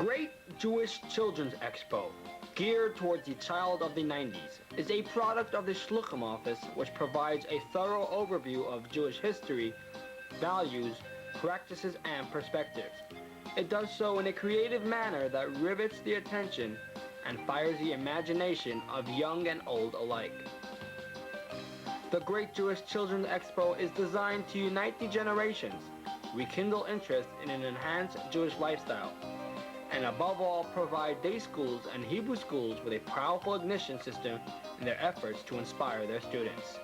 Great Jewish Children's Expo, geared towards the child of the 90s, is a product of the Shluchim office which provides a thorough overview of Jewish history, values, practices, and perspectives. It does so in a creative manner that rivets the attention and fires the imagination of young and old alike. The Great Jewish Children's Expo is designed to unite the generations, rekindle interest in an enhanced Jewish lifestyle, and above all provide day schools and Hebrew schools with a powerful ignition system in their efforts to inspire their students.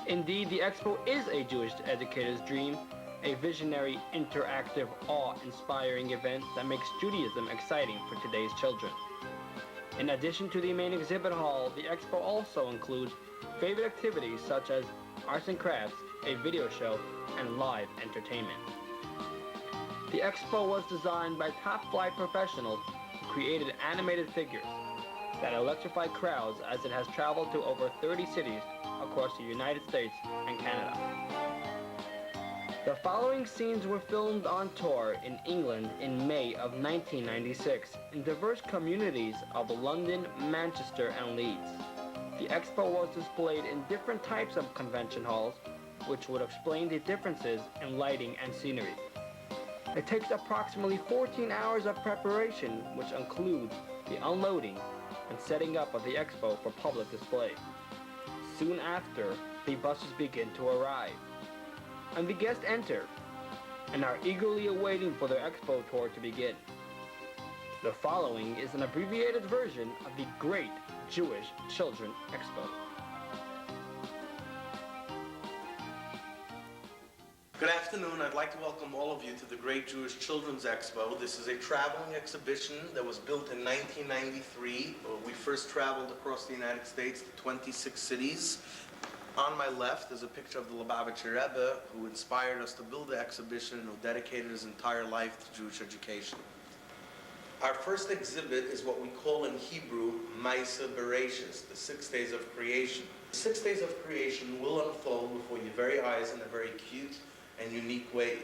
Indeed, the Expo is a Jewish educator's dream, a visionary, interactive, awe-inspiring event that makes Judaism exciting for today's children. In addition to the main exhibit hall, the Expo also includes favorite activities such as arts and crafts, a video show, and live entertainment. The Expo was designed by top-flight professionals who created animated figures that electrify crowds as it has traveled to over 30 cities across the United States and Canada. The following scenes were filmed on tour in England in May of 1996 in diverse communities of London, Manchester, and Leeds. The Expo was displayed in different types of convention halls, which would explain the differences in lighting and scenery. It takes approximately 14 hours of preparation, which includes the unloading and setting up of the Expo for public display. Soon after, the buses begin to arrive, and the guests enter and are eagerly awaiting for their Expo tour to begin. The following is an abbreviated version of the Great Jewish Children Expo. Good afternoon. I'd like to welcome all of you to the Great Jewish Children's Expo. This is a traveling exhibition that was built in 1993. We first traveled across the United States to 26 cities. On my left is a picture of the Lubavitcher Rebbe, who inspired us to build the exhibition and who dedicated his entire life to Jewish education. Our first exhibit is what we call in Hebrew, Maisa Bereshis, the 6 days of creation. The 6 days of creation will unfold before your very eyes in a very cute and unique way.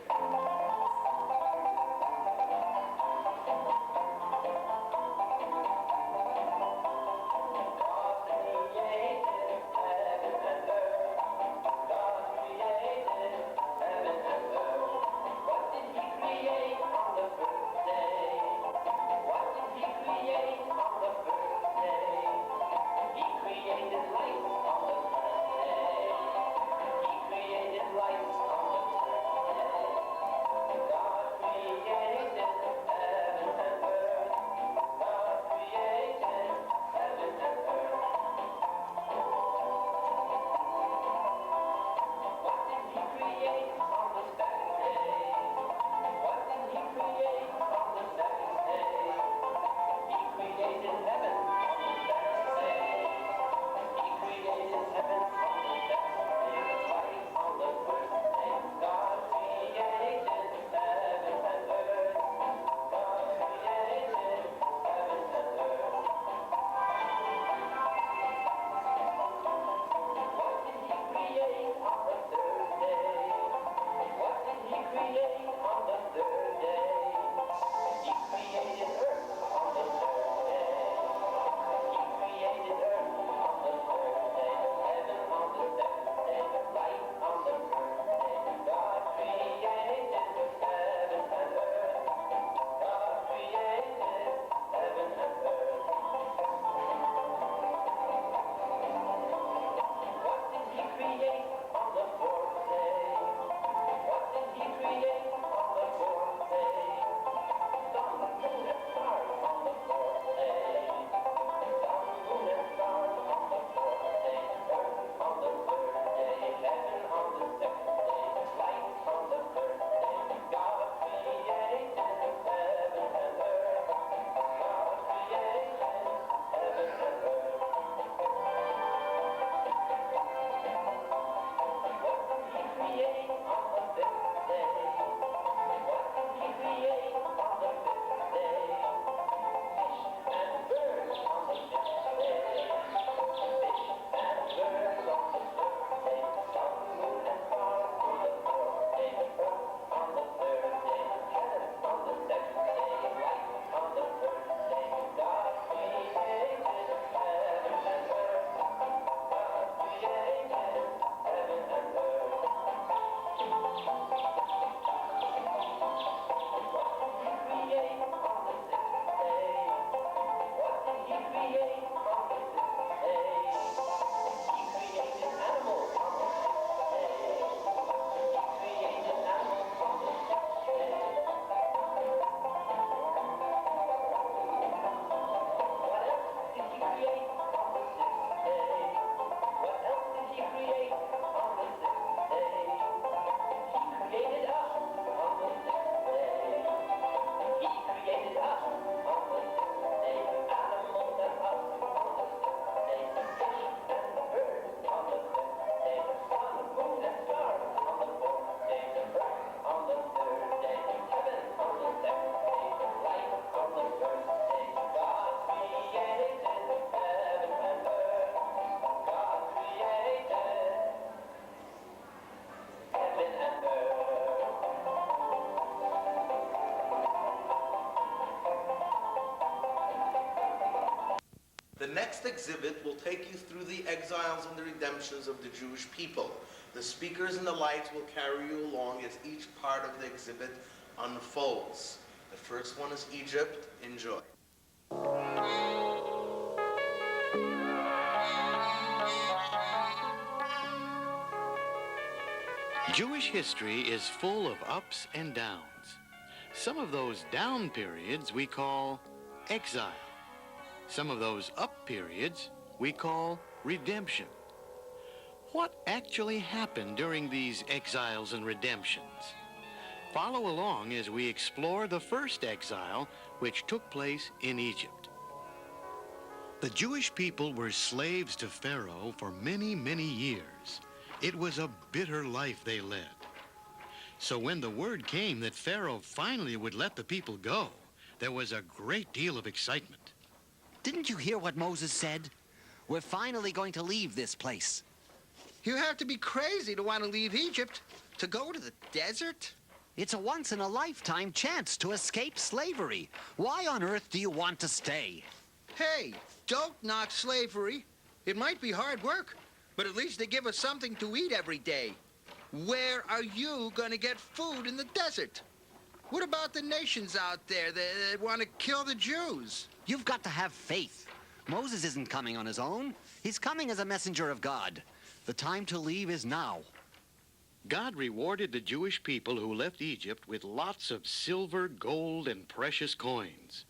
next exhibit will take you through the exiles and the redemptions of the Jewish people. The speakers and the lights will carry you along as each part of the exhibit unfolds. The first one is Egypt. Enjoy. Jewish history is full of ups and downs. Some of those down periods we call exile. Some of those up periods we call redemption. What actually happened during these exiles and redemptions? Follow along as we explore the first exile, which took place in Egypt. The Jewish people were slaves to Pharaoh for many, many years. It was a bitter life they led. So when the word came that Pharaoh finally would let the people go, there was a great deal of excitement. Didn't you hear what Moses said? We're finally going to leave this place. You have to be crazy to want to leave Egypt. To go to the desert? It's a once-in-a-lifetime chance to escape slavery. Why on earth do you want to stay? Hey, don't knock slavery. It might be hard work, but at least they give us something to eat every day. Where are you going to get food in the desert? What about the nations out there that want to kill the Jews? You've got to have faith. Moses isn't coming on his own. He's coming as a messenger of God. The time to leave is now. God rewarded the Jewish people who left Egypt with lots of silver, gold, and precious coins.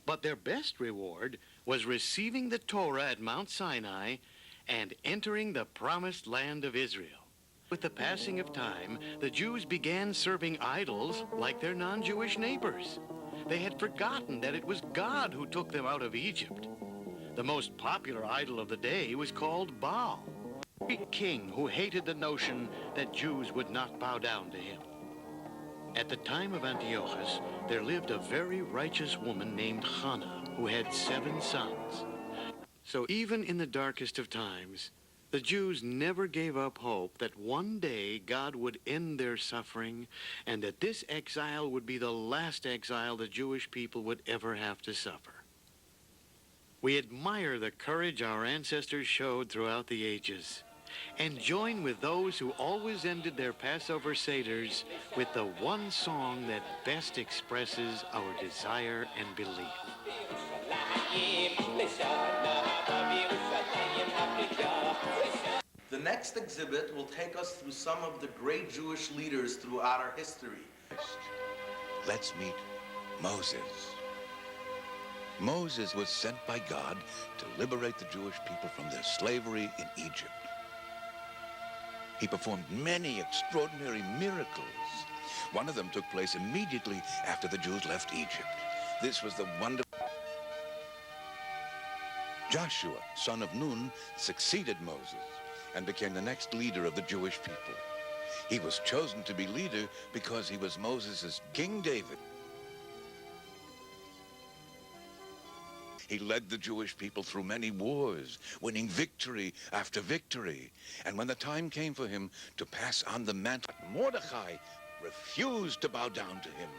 But their best reward was receiving the Torah at Mount Sinai and entering the promised land of Israel. With the passing of time, the Jews began serving idols like their non-Jewish neighbors. They had forgotten that it was God who took them out of Egypt. The most popular idol of the day was called Baal, a great king who hated the notion that Jews would not bow down to him. At the time of Antiochus, there lived a very righteous woman named Hannah who had 7 sons. So even in the darkest of times, the Jews never gave up hope that one day God would end their suffering and that this exile would be the last exile the Jewish people would ever have to suffer. We admire the courage our ancestors showed throughout the ages and join with those who always ended their Passover Seders with the one song that best expresses our desire and belief. The next exhibit will take us through some of the great Jewish leaders throughout our history. Let's meet Moses. Moses was sent by God to liberate the Jewish people from their slavery in Egypt. He performed many extraordinary miracles. One of them took place immediately after the Jews left Egypt. This was the wonderful... Joshua, son of Nun, succeeded Moses and became the next leader of the Jewish people. He was chosen to be leader because he was Moses' King David. He led the Jewish people through many wars, winning victory after victory. And when the time came for him to pass on the mantle, Mordecai refused to bow down to him.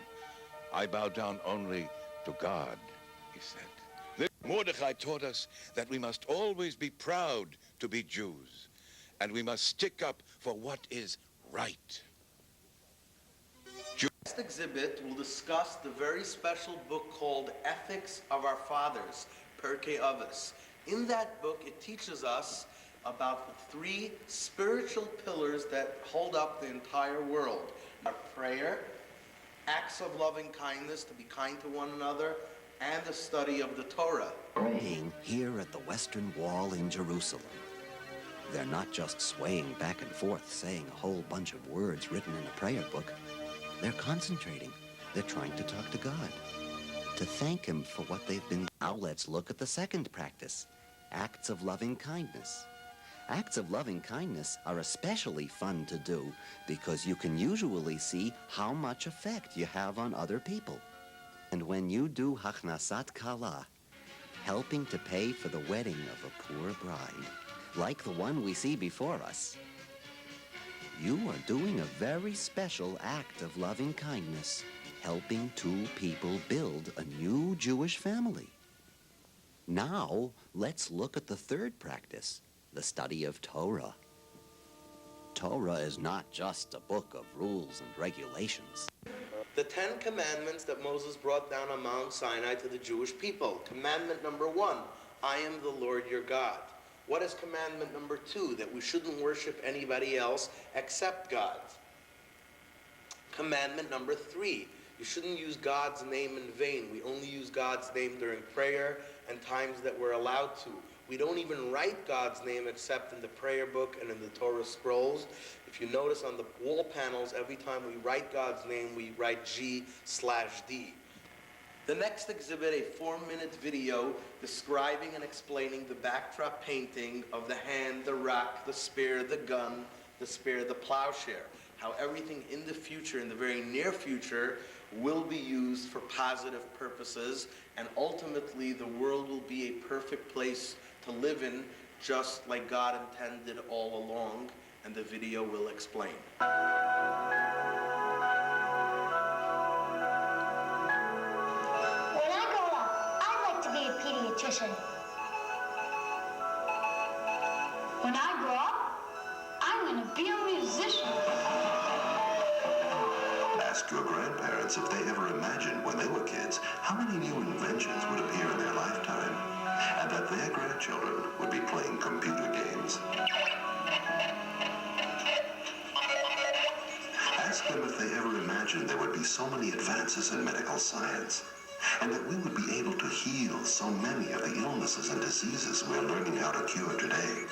I bow down only to God, he said. Mordecai taught us that we must always be proud to be Jews, and we must stick up for what is right. The next exhibit will discuss the very special book called Ethics of Our Fathers, Pirkei Avos. In that book, it teaches us about the 3 spiritual pillars that hold up the entire world. Our prayer, acts of loving kindness to be kind to one another, and the study of the Torah. Praying here at the Western Wall in Jerusalem. They're not just swaying back and forth, saying a whole bunch of words written in a prayer book. They're concentrating. They're trying to talk to God, to thank him for what they've been. Now let's look at the second practice, acts of loving kindness. Acts of loving kindness are especially fun to do because you can usually see how much effect you have on other people. And when you do Hachnasat Kala, helping to pay for the wedding of a poor bride, like the one we see before us, you are doing a very special act of loving kindness, helping 2 people build a new Jewish family. Now, let's look at the third practice, the study of Torah. Torah is not just a book of rules and regulations. The 10 commandments that Moses brought down on Mount Sinai to the Jewish people. Commandment number 1, I am the Lord your God. What is commandment number 2? That we shouldn't worship anybody else except God. Commandment number 3, you shouldn't use God's name in vain. We only use God's name during prayer and times that we're allowed to. We don't even write God's name except in the prayer book and in the Torah scrolls. If you notice on the wall panels, every time we write God's name, we write G/D. The next exhibit, a 4-minute video describing and explaining the backdrop painting of the hand, the rock, the spear, the gun, the spear, the plowshare. How everything in the future, in the very near future, will be used for positive purposes, and ultimately the world will be a perfect place to live in, just like God intended all along, and the video will explain. When I grow up, I'd like to be a pediatrician. When I grow up, I'm going to be a musician. Ask your grandparents if they ever imagined when they were kids how many new inventions would appear in their lifetime, and that their grandchildren would be playing computer games. Ask them if they ever imagined there would be so many advances in medical science, and that we would be able to heal so many of the illnesses and diseases we're learning how to cure today.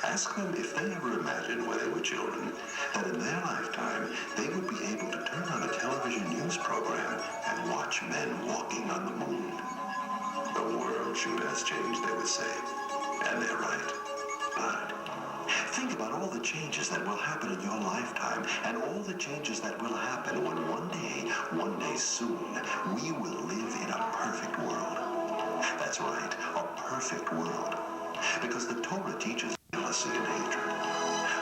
Ask them if they ever imagined when they were children that in their lifetime they would be able to turn on a television news program and watch men walking on the moon. The world sure has changed, they would say. And they're right. But think about all the changes that will happen in your lifetime, and all the changes that will happen when one day soon, we will live in a perfect world. That's right, a perfect world. Because the Torah teaches jealousy and hatred.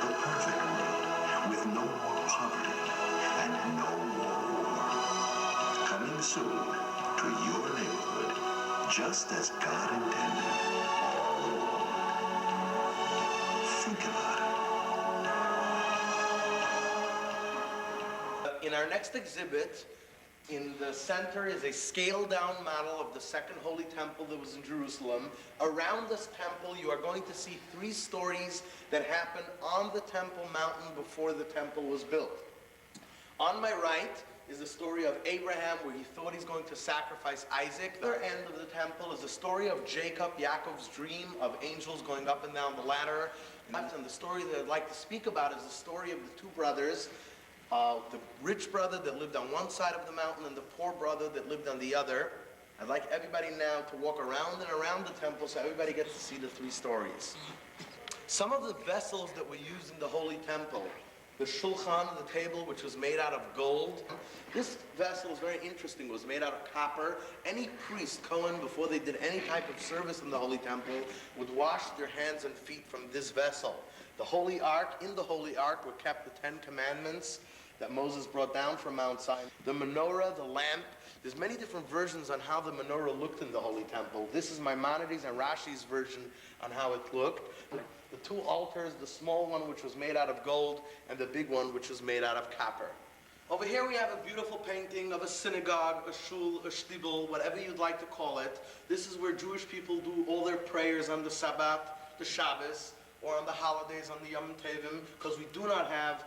The perfect world with no more poverty and no more war. Coming soon to your neighborhood, just as God intended all along. Think about it. In our next exhibit, in the center is a scaled-down model of the second holy temple that was in Jerusalem. Around this temple, you are going to see 3 stories that happened on the Temple Mountain before the temple was built. On my right is the story of Abraham, where he thought he's going to sacrifice Isaac. The other end of the temple is the story of Jacob, Yaakov's dream of angels going up and down the ladder. And the story that I'd like to speak about is the story of the 2 brothers, the rich brother that lived on one side of the mountain and the poor brother that lived on the other. I'd like everybody now to walk around and around the temple so everybody gets to see the 3 stories. Some of the vessels that were used in the holy temple, the shulchan, the table, which was made out of gold. This vessel is very interesting. It was made out of copper. Any priest, Cohen, before they did any type of service in the holy temple, would wash their hands and feet from this vessel. The holy ark, in the holy ark were kept the 10 commandments that Moses brought down from Mount Sinai. The menorah, the lamp. There's many different versions on how the menorah looked in the holy temple. This is Maimonides and Rashi's version on how it looked. The 2 altars, the small one which was made out of gold, and the big one which was made out of copper. Over here we have a beautiful painting of a synagogue, a shul, a shtibel, whatever you'd like to call it. This is where Jewish people do all their prayers on the Sabbath, the Shabbos, or on the holidays, on the Yom Tovim, because we do not have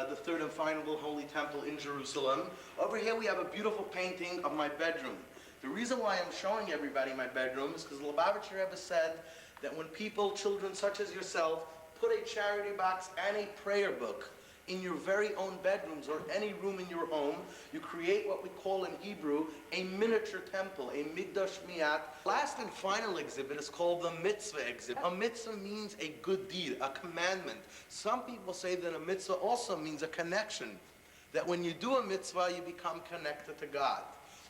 the third and final holy temple in Jerusalem. Over here we have a beautiful painting of my bedroom. The reason why I'm showing everybody my bedroom is because the Lubavitcher Rebbe said that when people, children such as yourself, put a charity box and a prayer book in your very own bedrooms or any room in your home, you create what we call in Hebrew a miniature temple, a Mikdash Miyat. Last and final exhibit is called the mitzvah exhibit. A mitzvah means a good deed, a commandment. Some people say that a mitzvah also means a connection, that when you do a mitzvah, you become connected to God.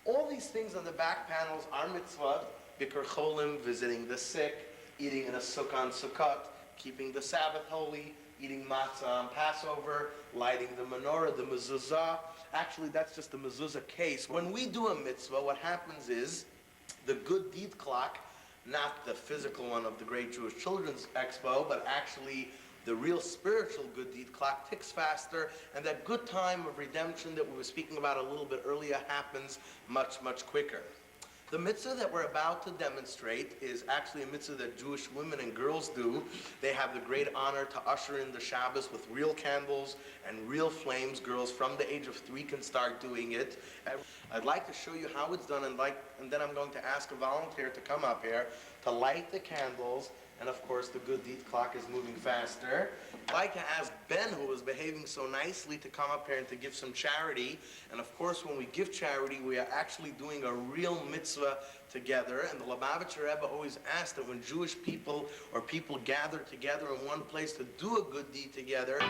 All these things on the back panels are mitzvah, Bikur Cholim, visiting the sick, eating in a sukkah on Sukkot, keeping the Sabbath holy, eating matzah on Passover, lighting the menorah, the mezuzah. Actually, that's just the mezuzah case. When we do a mitzvah, what happens is the Good Deed Clock, not the physical one of the Great Jewish Children's Expo, but actually the real spiritual good deed clock ticks faster, and that good time of redemption that we were speaking about a little bit earlier happens much, much quicker. The mitzvah that we're about to demonstrate is actually a mitzvah that Jewish women and girls do. They have the great honor to usher in the Shabbos with real candles and real flames. Girls from the age of 3 can start doing it. I'd like to show you how it's done, and then I'm going to ask a volunteer to come up here to light the candles. And of course, the good deed clock is moving faster. I'd like to ask Ben, who was behaving so nicely, to come up here and to give some charity. And of course, when we give charity, we are actually doing a real mitzvah together. And the Lubavitcher Rebbe always asked that when Jewish people or people gather together in one place to do a good deed together.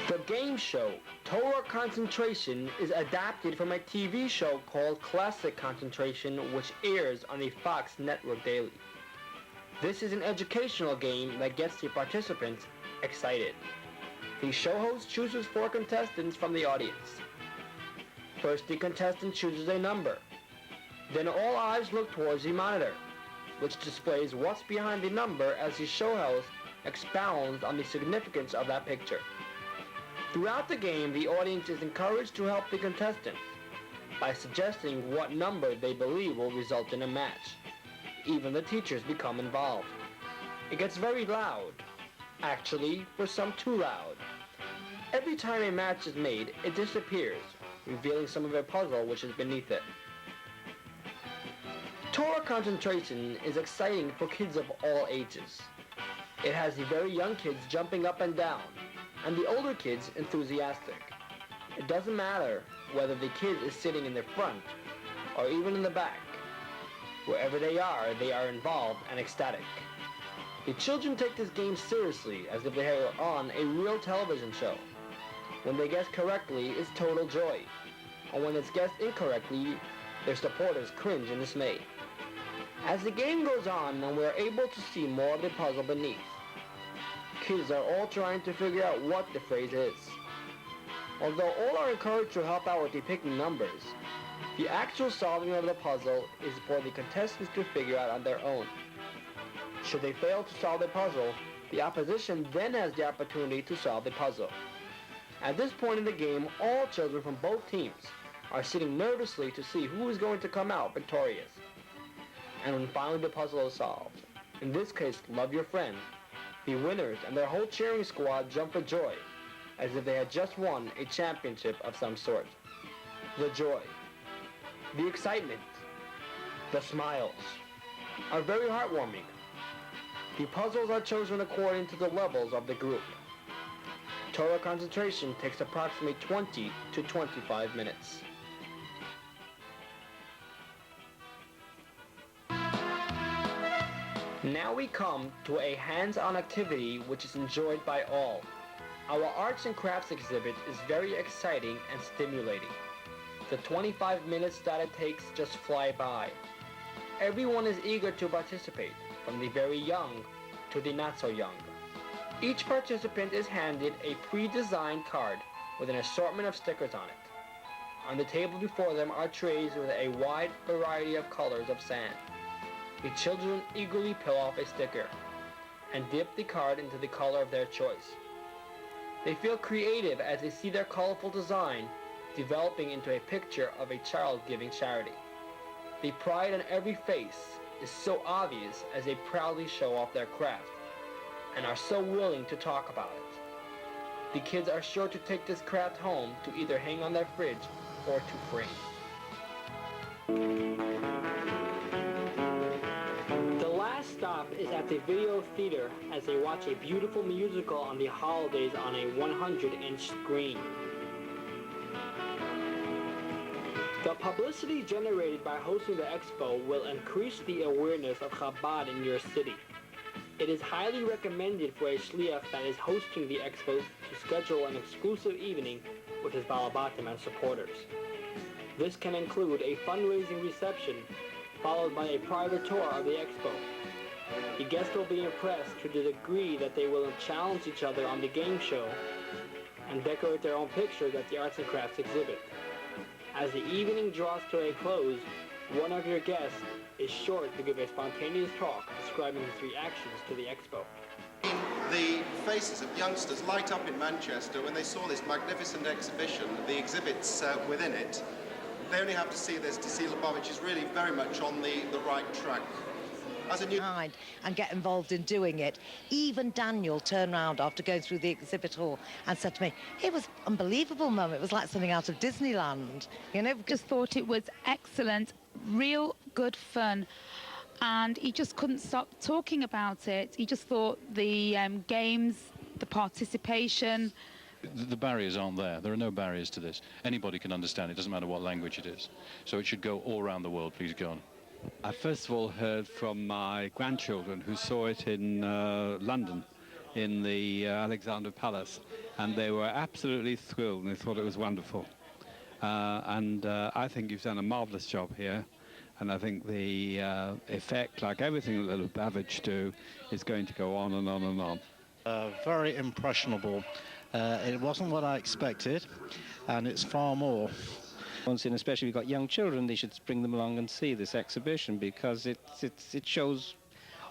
The game show, Torah Concentration, is adapted from a TV show called Classic Concentration, which airs on the Fox network daily. This is an educational game that gets the participants excited. The show host chooses 4 contestants from the audience. First, the contestant chooses a number. Then all eyes look towards the monitor, which displays what's behind the number as the show host expounds on the significance of that picture. Throughout the game, the audience is encouraged to help the contestants by suggesting what number they believe will result in a match. Even the teachers become involved. It gets very loud. Actually, for some too loud. Every time a match is made, it disappears, revealing some of a puzzle which is beneath it. Torah Concentration is exciting for kids of all ages. It has the very young kids jumping up and down, and the older kids enthusiastic. It doesn't matter whether the kid is sitting in the front or even in the back. Wherever they are involved and ecstatic. The children take this game seriously as if they were on a real television show. When they guess correctly, it's total joy. And when it's guessed incorrectly, their supporters cringe in dismay. As the game goes on and we are able to see more of the puzzle beneath, kids are all trying to figure out what the phrase is. Although all are encouraged to help out with the picking numbers, the actual solving of the puzzle is for the contestants to figure out on their own. Should they fail to solve the puzzle, the opposition then has the opportunity to solve the puzzle. At this point in the game, all children from both teams are sitting nervously to see who is going to come out victorious. And when finally the puzzle is solved, in this case, Love Your Friend, the winners and their whole cheering squad jump for joy, as if they had just won a championship of some sort. The joy, the excitement, the smiles are very heartwarming. The puzzles are chosen according to the levels of the group. Torah Concentration takes approximately 20 to 25 minutes. Now we come to a hands-on activity which is enjoyed by all. Our arts and crafts exhibit is very exciting and stimulating. The 25 minutes that it takes just fly by. Everyone is eager to participate, from the very young to the not so young. Each participant is handed a pre-designed card with an assortment of stickers on it. On the table before them are trays with a wide variety of colors of sand. The children eagerly peel off a sticker and dip the card into the color of their choice. They feel creative as they see their colorful design developing into a picture of a child giving charity. The pride on every face is so obvious as they proudly show off their craft and are so willing to talk about it. The kids are sure to take this craft home to either hang on their fridge or to frame. The last stop is at the video theater as they watch a beautiful musical on the holidays on a 100-inch screen. The publicity generated by hosting the expo will increase the awareness of Chabad in your city. It is highly recommended for a shliach that is hosting the expo to schedule an exclusive evening with his balabatim and supporters. This can include a fundraising reception followed by a private tour of the expo. The guests will be impressed to the degree that they will challenge each other on the game show and decorate their own pictures at the arts and crafts exhibit. As the evening draws to a close, one of your guests is sure to give a spontaneous talk describing his reactions to the expo. The faces of youngsters light up in Manchester when they saw this magnificent exhibition, the exhibits within it. They only have to see this to see Lubavitch is really very much on the right track. As a new and get involved in doing it. Even Daniel turned round after going through the exhibit hall and said to me, it was unbelievable, Mum. It was like something out of Disneyland. You know, just thought it was excellent, real good fun. And he just couldn't stop talking about it. He just thought the games, the participation. The barriers aren't there. There are no barriers to this. Anybody can understand it. Doesn't matter what language it is. So it should go all around the world. Please go on. I first of all heard from my grandchildren who saw it in London in the Alexandra Palace, and they were absolutely thrilled and they thought it was wonderful. I think you've done a marvellous job here, and I think the effect, like everything that the Lubavitch do, is going to go on and on and on. Very impressionable. It wasn't what I expected, and it's far more. And especially if you've got young children, they should bring them along and see this exhibition, because it shows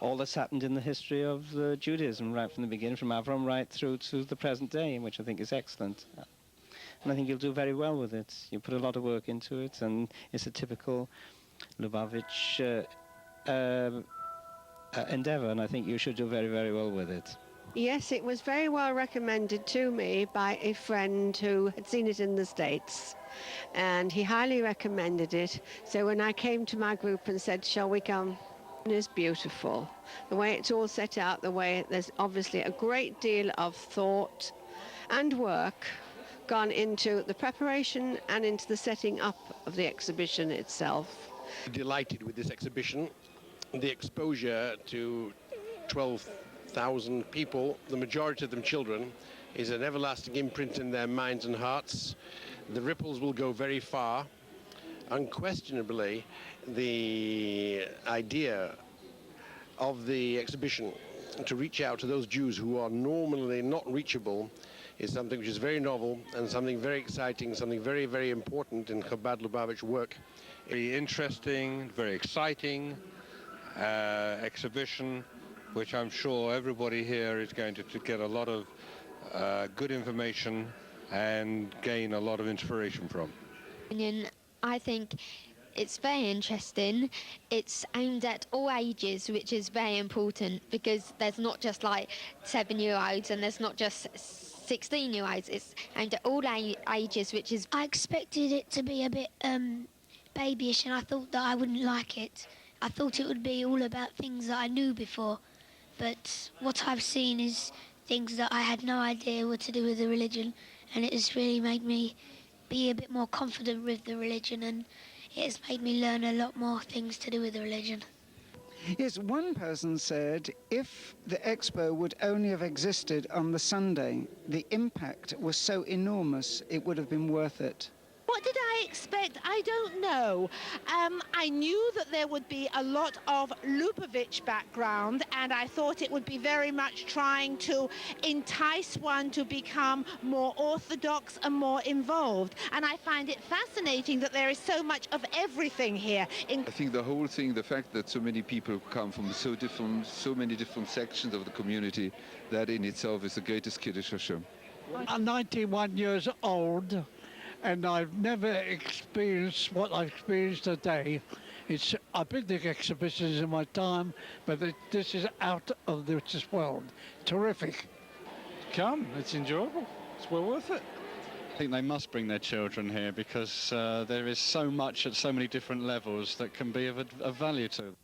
all that's happened in the history of Judaism right from the beginning, from Avram right through to the present day, which I think is excellent. And I think you'll do very well with it. You put a lot of work into it, and it's a typical Lubavitch endeavour, and I think you should do very, very well with it. Yes, it was very well recommended to me by a friend who had seen it in the States, and he highly recommended it. So when I came to my group and said, shall we come? It's beautiful. The way it's all set out, the way there's obviously a great deal of thought and work gone into the preparation and into the setting up of the exhibition itself. Delighted with this exhibition. The exposure to 12,000 people, the majority of them children, is an everlasting imprint in their minds and hearts. The ripples will go very far. Unquestionably, the idea of the exhibition to reach out to those Jews who are normally not reachable is something which is very novel and something very exciting, something very, very important in Chabad Lubavitch work. Very interesting, very exciting exhibition, which I'm sure everybody here is going to get a lot of good information and gain a lot of inspiration from. I think it's very interesting. It's aimed at all ages, which is very important, because there's not just like 7-year-olds and there's not just 16-year-olds. It's aimed at all ages, which is... I expected it to be a bit babyish, and I thought that I wouldn't like it. I thought it would be all about things that I knew before, but what I've seen is things that I had no idea were to do with the religion, and it has really made me be a bit more confident with the religion, and it has made me learn a lot more things to do with the religion. Yes, one person said if the expo would only have existed on the Sunday, the impact was so enormous it would have been worth it. What did I expect? I don't know. I knew that there would be a lot of Lubavitch background, and I thought it would be very much trying to entice one to become more orthodox and more involved. And I find it fascinating that there is so much of everything here. I think the whole thing, the fact that so many people come from so many different sections of the community, that in itself is the greatest Kiddush Hashem. I'm 91 years old, and I've never experienced what I've experienced today. I've been to exhibitions in my time, but this is out of this world. Terrific. Come, it's enjoyable. It's well worth it. I think they must bring their children here, because there is so much at so many different levels that can be of value to them.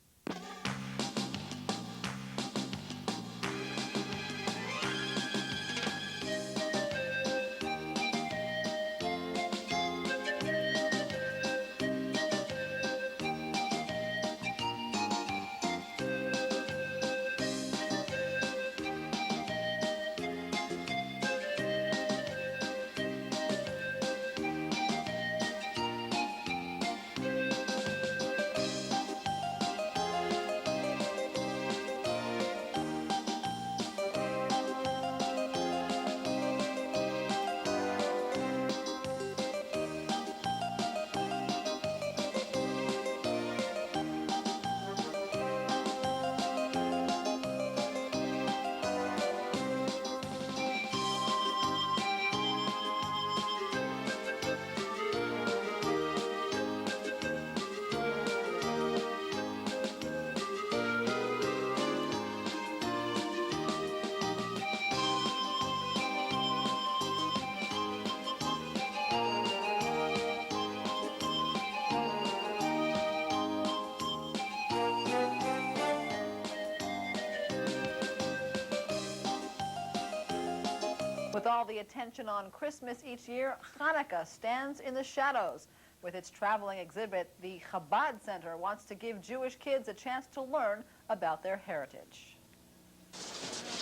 With all the attention on Christmas each year, Hanukkah stands in the shadows. With its traveling exhibit, the Chabad Center wants to give Jewish kids a chance to learn about their heritage.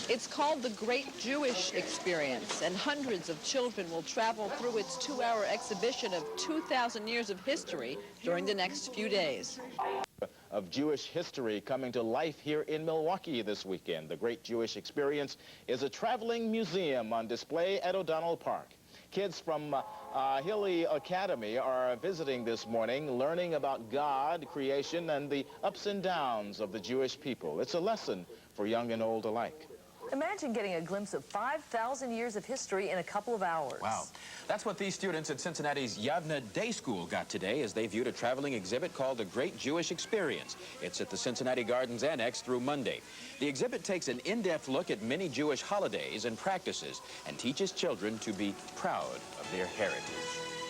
It's called the Great Jewish Experience, and hundreds of children will travel through its 2-hour exhibition of 2,000 years of history during the next few days. Of Jewish history coming to life here in Milwaukee this weekend. The Great Jewish Experience is a traveling museum on display at O'Donnell Park. Kids from Hilly Academy are visiting this morning, learning about God, creation, and the ups and downs of the Jewish people. It's a lesson for young and old alike. Imagine getting a glimpse of 5,000 years of history in a couple of hours. Wow. That's what these students at Cincinnati's Yavne Day School got today as they viewed a traveling exhibit called the Great Jewish Experience. It's at the Cincinnati Gardens Annex through Monday. The exhibit takes an in-depth look at many Jewish holidays and practices and teaches children to be proud of their heritage.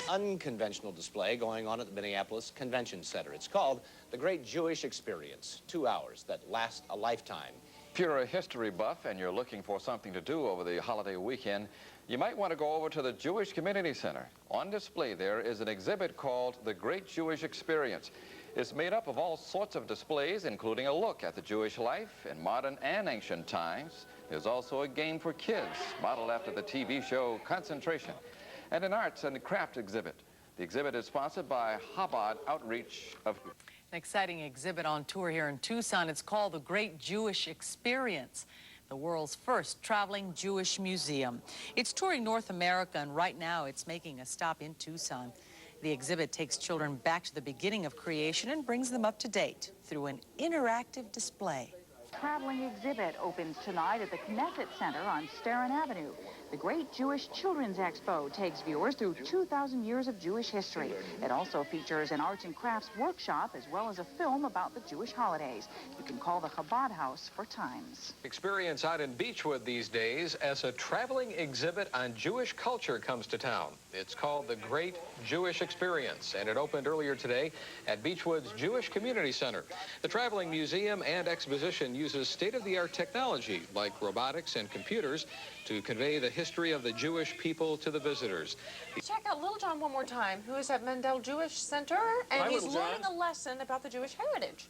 Unconventional display going on at the Minneapolis Convention Center. It's called the Great Jewish Experience, 2 hours that last a lifetime. If you're a history buff and you're looking for something to do over the holiday weekend, you might want to go over to the Jewish Community Center. On display there is an exhibit called the Great Jewish Experience. It's made up of all sorts of displays, including a look at the Jewish life in modern and ancient times. There's also a game for kids, modeled after the TV show Concentration, and an arts and craft exhibit. The exhibit is sponsored by Chabad Outreach of... An exciting exhibit on tour here in Tucson. It's called the Great Jewish Experience, the world's first traveling Jewish museum. It's touring North America, and right now it's making a stop in Tucson. The exhibit takes children back to the beginning of creation and brings them up to date through an interactive display. Traveling exhibit opens tonight at the Knesset Center on Starin Avenue. The Great Jewish Children's Expo takes viewers through 2,000 years of Jewish history. It also features an arts and crafts workshop as well as a film about the Jewish holidays. You can call the Chabad House for times. Experience out in Beechwood these days as a traveling exhibit on Jewish culture comes to town. It's called the Great Jewish Experience, and it opened earlier today at Beechwood's Jewish Community Center. The traveling museum and exposition uses state-of-the-art technology like robotics and computers to convey the history of the Jewish people to the visitors. Check out Little John one more time, who is at Mendel Jewish Center, and he's learning a lesson about the Jewish heritage.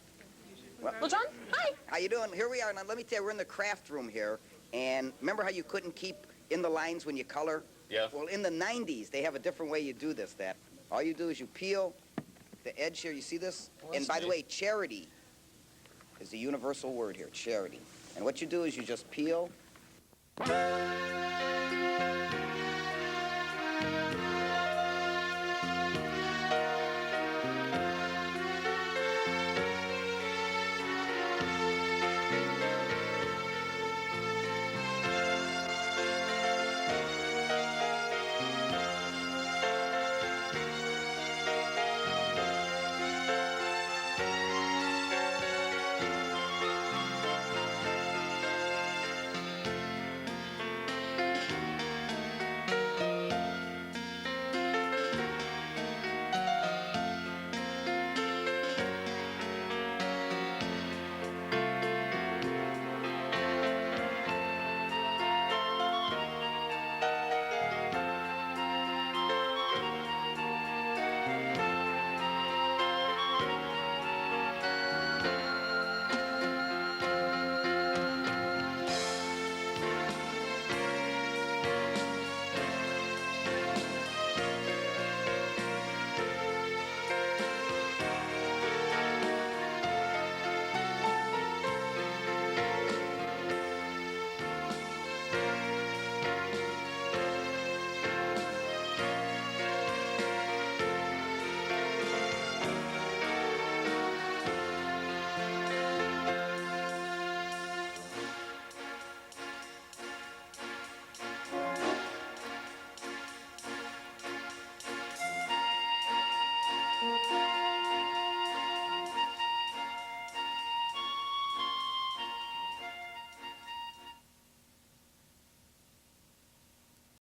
Little John, hi. How you doing? Here we are. Now, let me tell you, we're in the craft room here, and remember how you couldn't keep in the lines when you color? Yeah. Well, in the 90s, they have a different way you do this. That all you do is you peel the edge here. You see this? And by the way, charity is the universal word here, charity. And what you do is you just peel.